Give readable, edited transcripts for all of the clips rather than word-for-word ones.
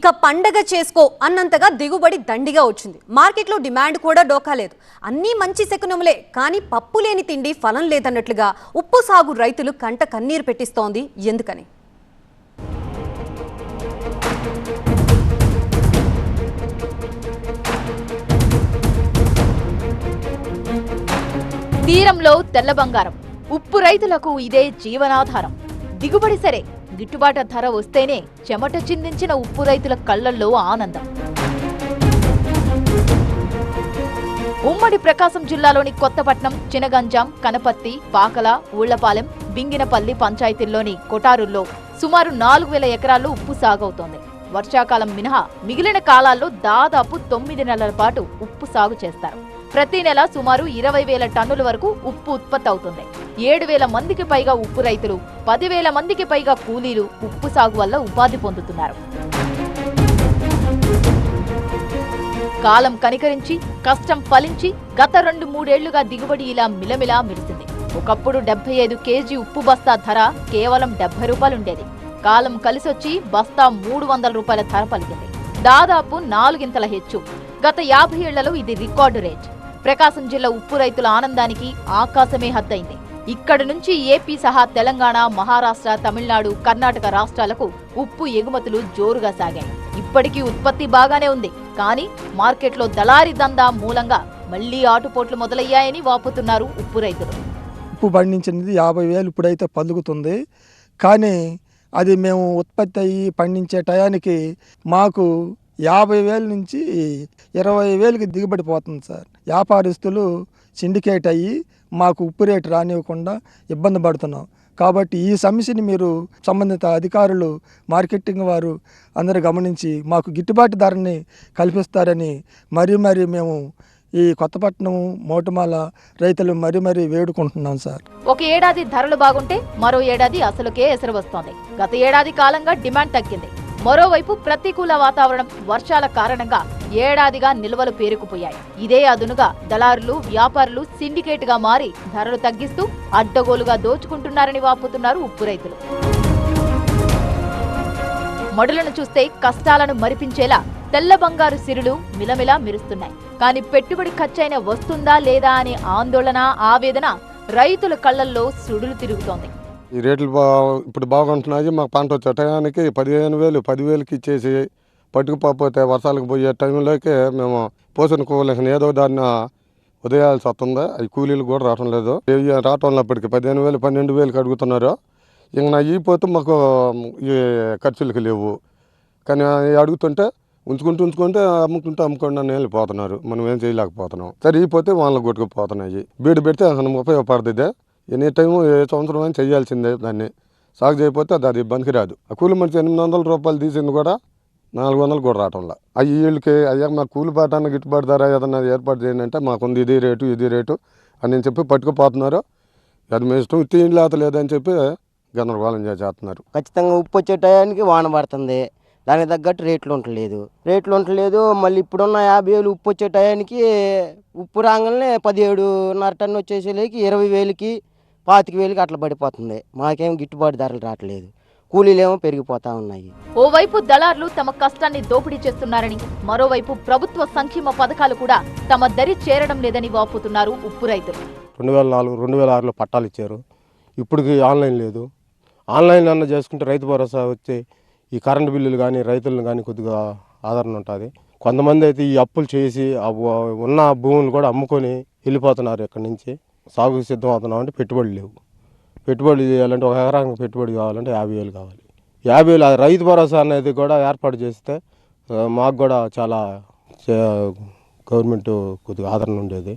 ఇక పండగ చేసుకో అన్నంతగా దిగుబడి దండిగా వచ్చింది. మార్కెట్లో డిమాండ్ కూడా డోకాలేదు. అన్నీ మంచి శకునములే, కానీ పప్పు లేని తిండి ఫలం లేదన్నట్లుగా ఉప్పు సాగు రైతులు కంట కన్నీరు పెట్టిస్తోంది. ఎందుకని? తీరంలో తెల్ల బంగారం. ఉప్పు రైతులకు ఇదే జీవనాధారం. దిగుబడి సరే, గిట్టుబాటు ధర వస్తేనే చెమట చిందించిన ఉప్పు రైతుల కళ్లల్లో ఆనందం. ఉమ్మడి ప్రకాశం జిల్లాలోని కొత్తపట్నం, చినగంజాం, కనపర్తి, పాకల, ఊళ్లపాలెం, బింగినపల్లి పంచాయతీల్లోని కొటారుల్లో సుమారు 4000 ఎకరాల్లో ఉప్పు సాగవుతోంది. వర్షాకాలం మినహా మిగిలిన కాలాల్లో దాదాపు 9 నెలల పాటు ఉప్పు సాగు చేస్తారు. ప్రతి నెల సుమారు 20,000 టన్నుల వరకు ఉప్పు ఉత్పత్తి అవుతుంది. 7,000 మందికి పైగా ఉప్పు రైతులు, 10,000 మందికి పైగా కూలీలు ఉప్పు సాగు వల్ల ఉపాధి పొందుతున్నారు. కాలం కనికరించి, కష్టం ఫలించి గత 2-3 ఏళ్లుగా దిగుబడి ఇలా మిలమిలా మెరిసింది. ఒకప్పుడు 75 కేజీ ఉప్పు బస్తా ధర కేవలం 70 రూపాయలుండేది. కాలం కలిసొచ్చి బస్తా 300 రూపాయల ధర పలికింది. దాదాపు 4 ఇంతల హెచ్చు. గత 50 ఏళ్లలో ఇది రికార్డు రేట్. ప్రకాశం జిల్లా ఉప్పు రైతుల ఆనందానికి ఆకాశమే హద్దయింది. ఇక్కడి నుంచి ఏపీ సహా తెలంగాణ, మహారాష్ట్ర, తమిళనాడు, కర్ణాటక రాష్ట్రాలకు ఉప్పు ఎగుమతులు జోరుగా సాగాయి. ఇప్పటికీ ఉత్పత్తి బాగానే ఉంది, కానీ మార్కెట్లో దళారీ దందా మూలంగా మళ్లీ ఆటుపోట్లు మొదలయ్యాయని వాపుతున్నారు ఉప్పు రైతులు. ఉప్పు పండించినది 50,000 ఇప్పుడైతే పలుకుతుంది, కానీ అది మేము ఉత్పత్తి అయ్యి పండించే టయానికి మాకు 50,000 నుంచి 20,000కి దిగుబడి పోతుంది సార్. వ్యాపారస్తులు సిండికేట్ అయ్యి మాకు ఉప్పు రేటు రానివ్వకుండా ఇబ్బంది పడుతున్నాం. కాబట్టి ఈ సమస్యని మీరు సంబంధిత అధికారులు, మార్కెటింగ్ వారు అందరూ గమనించి మాకు గిట్టుబాటు ధరని కల్పిస్తారని మరీ మేము ఈ కొత్తపట్నం, మోటుమాల రైతులు మరీ వేడుకుంటున్నాం సార్. ఒక ఏడాది ధరలు బాగుంటే మరో ఏడాది అసలుకే ఎసరు వస్తోంది. గత ఏడాది కాలంగా డిమాండ్ తగ్గింది. మరోవైపు ప్రతికూల వాతావరణం, వర్షాల కారణంగా ఏడాదిగా నిల్వలు పేరుకుపోయాయి. ఇదే అదునుగా దళారులు, వ్యాపారులు సిండికేట్ గా మారి ధరలు తగ్గిస్తూ అడ్డగోలుగా దోచుకుంటున్నారని వాపుతున్నారు ఉప్పు రైతులు. మొడలను చూస్తే కష్టాలను మరిపించేలా తెల్ల బంగారు సిరులు మిలమిలా మెరుస్తున్నాయి. కానీ పెట్టుబడి ఖర్చైన వస్తుందా లేదా అనే ఆందోళన, ఆవేదన రైతుల కళ్లల్లో సుడులు తిరుగుతోంది. ఈ రేట్లు ఇప్పుడు బాగుంటున్నాయి. మాకు పంట వచ్చే టయానికి 15,000, 10,000కి ఇచ్చేసి పట్టుకుపోతే వర్షాలకు పోయే టైంలోకి మేము పోసిన కూలీకి ఏదో దాన్ని ఉదయాల్సి వస్తుంది. అవి కూలీలు కూడా రావటం లేదు. రావటం అప్పటికి 15,000, 12,000కి అడుగుతున్నారు. ఇంక నా ఈపోతే మాకు ఈ ఖర్చులకి లేవు. కానీ అడుగుతుంటే ఉంచుకుంటే అమ్ముకోండి అని వెళ్ళిపోతున్నారు. మనం ఏం చేయలేకపోతున్నాం. సరే ఈపోతే వాళ్ళని కొట్టుకుపోతున్నాయి. బీడు పెడితే అసలు ఉపయోగపడుతుంది. ఎనీ టైము ఏ సంవత్సరం అయినా చేయాల్సిందే. దాన్ని సాగు చేయకపోతే అది ఇబ్బందికి రాదు. ఆ కూలి మనిషి 800 రూపాయలు తీసింది కూడా 400 కూడా రావటంలా. అవి వీళ్ళకి అయ్యా మాకు కూలి పాటానికి గిట్టుబాటు ధర ఏదన్నా ఏర్పాటు చేయండి అంటే మాకుంది ఇది రేటు అని చెప్పి పట్టుకుపోతున్నారు. అది మేము ఇష్టం తీయలేత లేదని చెప్పి గందరగోళం చేస్తున్నారు. ఖచ్చితంగా ఉప్పు వచ్చే టయానికి వాన పడుతుంది, దానికి తగ్గట్టు రేట్లు ఉండలేదు. మళ్ళీ ఇప్పుడున్న 50,000 ఉప్పు వచ్చే టయానికి ఉప్పు రాగానే 17.5 టన్ను వచ్చేసేలేకి 20,000కి 25,000కి అట్లా పడిపోతుంది. మాకేం గిట్టుబాటు ధరలు రావట్లేదు. కూలీలేమో పెరిగిపోతా ఉన్నాయి. ఓవైపు దళారులు తమ కష్టాన్ని దోపిడీ చేస్తున్నారని, మరోవైపు ప్రభుత్వ సంక్షేమ పథకాలు కూడా తమ దరి చేరడం లేదని వాపుతున్నారు ఉప్పు రైతులు. 2004, 2006లో పట్టాలు ఇచ్చారు. ఇప్పటికి ఆన్లైన్ లేదు. ఆన్లైన్ అన్న చేసుకుంటే రైతు భరోసా వచ్చి ఈ కరెంటు బిల్లులు కానీ రైతులను కానీ కొద్దిగా ఆదరణ ఉంటుంది. కొంతమంది అయితే ఈ అప్పులు చేసి ఉన్న భూములు కూడా అమ్ముకొని వెళ్ళిపోతున్నారు. ఇక్కడి నుంచి సాగుకు సిద్ధం అవుతున్నాం అంటే పెట్టుబడులు లేవు. పెట్టుబడి చేయాలంటే ఒక ఎకరానికి పెట్టుబడి కావాలంటే 50,000 కావాలి. 50,000 రైతు భరోసా అనేది కూడా ఏర్పాటు చేస్తే మాకు కూడా చాలా గవర్నమెంట్ కొద్దిగా ఆదరణ ఉండేది.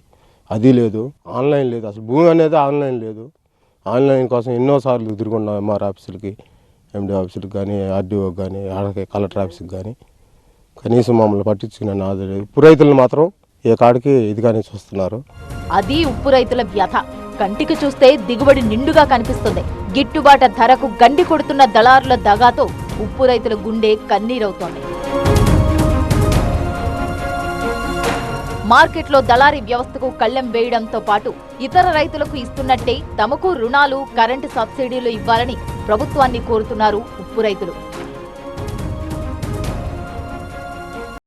అది లేదు. ఆన్లైన్ లేదు. అసలు భూమి అనేది ఆన్లైన్ లేదు. ఆన్లైన్ కోసం ఎన్నోసార్లు తిరుగున్నాం. ఎంఆర్ ఆఫీసులకి, ఎండి ఆఫీసులకు కానీ, ఆర్డీఓకి కానీ, కలెక్టర్ ఆఫీస్కి కానీ. కనీసం మమ్మల్ని పట్టించుకునే నాది లేదు. ఉప్పు రైతులను మాత్రం ఏ కాడికి ఇదిగానే చూస్తున్నారు. అది ఉప్పు రైతుల వ్యథ. కంటికి చూస్తే దిగుబడి నిండుగా కనిపిస్తుంది. గిట్టుబాటు ధరకు గండి కొడుతున్న దళారుల దగాతో ఉప్పు రైతుల గుండె కన్నీరవుతోంది. మార్కెట్లో దళారీ వ్యవస్థకు కళ్లెం వేయడంతో పాటు ఇతర రైతులకు ఇస్తున్నట్టే తమకు రుణాలు, కరెంటు సబ్సిడీలు ఇవ్వాలని ప్రభుత్వాన్ని కోరుతున్నారు ఉప్పు రైతులు.